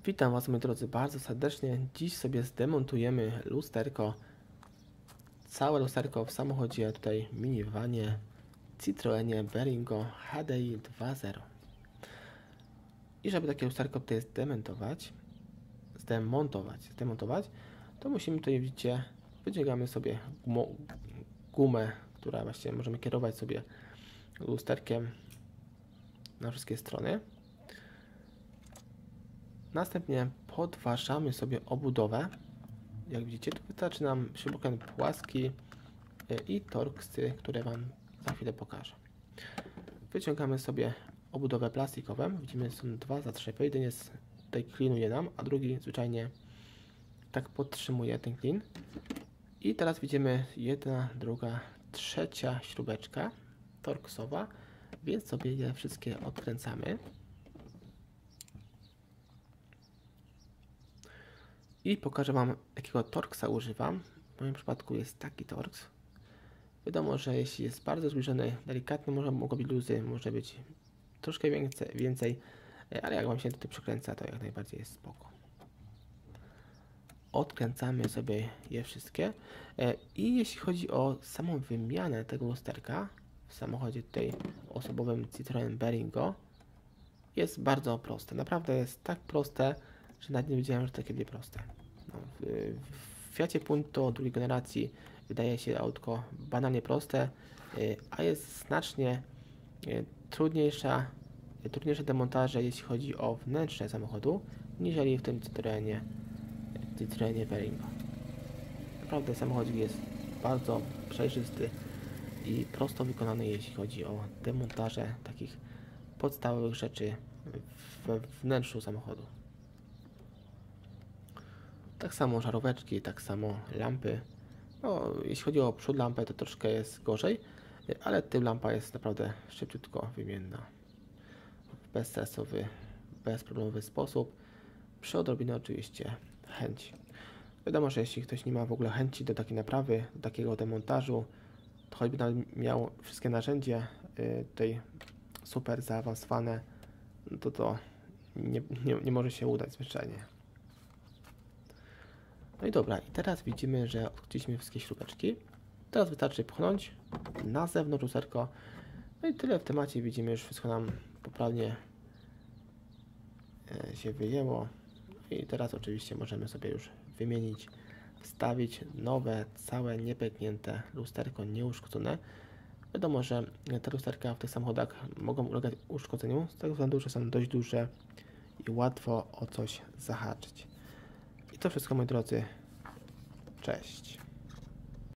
Witam Was, moi drodzy, bardzo serdecznie. Dziś sobie zdemontujemy lusterko, całe lusterko w samochodzie, tutaj minivanie Citroenie Berlingo HDI 2.0. I żeby takie lusterko tutaj zdemontować, to musimy tutaj, widzicie, wyciągamy sobie gumę, która właściwie możemy kierować sobie lusterkiem na wszystkie strony. Następnie podważamy sobie obudowę. Jak widzicie, tu wystarczy nam śrubokręt płaski i torksy, które Wam za chwilę pokażę. Wyciągamy sobie obudowę plastikową. Widzimy, są dwa zatrzepy. Jeden jest tutaj klinuje nam, a drugi zwyczajnie tak podtrzymuje ten klin. I teraz widzimy jedna, druga, trzecia śrubeczka torksowa, więc sobie je wszystkie odkręcamy. I pokażę Wam, jakiego torksa używam. W moim przypadku jest taki torks. Wiadomo, że jeśli jest bardzo zbliżony, delikatny, mogą być luzy, może być troszkę więcej, ale jak Wam się tutaj przykręca, to jak najbardziej jest spoko. Odkręcamy sobie je wszystkie. I jeśli chodzi o samą wymianę tego lusterka w samochodzie tutaj osobowym Citroen Berlingo, jest bardzo proste. Naprawdę jest tak proste, że nawet nie wiedziałem, że to takie proste. No, w Fiacie Punto drugiej generacji wydaje się autko banalnie proste, a jest znacznie trudniejsze demontaże, jeśli chodzi o wnętrze samochodu, niżeli w tym Citroenie Berlingo. Naprawdę samochód jest bardzo przejrzysty i prosto wykonany, jeśli chodzi o demontaże takich podstawowych rzeczy we wnętrzu samochodu. Tak samo żaróweczki, tak samo lampy. No, jeśli chodzi o przód lampę, to troszkę jest gorzej, ale tył lampa jest naprawdę szybciutko wymienna. W bezstresowy, bezproblemowy sposób. Przy odrobinie oczywiście chęci. Wiadomo, że jeśli ktoś nie ma w ogóle chęci do takiej naprawy, do takiego demontażu, to choćby nawet miał wszystkie narzędzia tutaj super zaawansowane, to nie może się udać zwyczajnie. No i dobra, i teraz widzimy, że odkryliśmy wszystkie śrubeczki. Teraz wystarczy pchnąć na zewnątrz lusterko. No i tyle w temacie. Widzimy, już wszystko nam poprawnie się wyjęło. I teraz oczywiście możemy sobie już wymienić, wstawić nowe, całe, niepęknięte lusterko, nieuszkodzone. Wiadomo, że te lusterka w tych samochodach mogą ulegać uszkodzeniu, z tego względu, że są dość duże i łatwo o coś zahaczyć. I to wszystko, moi drodzy. Cześć.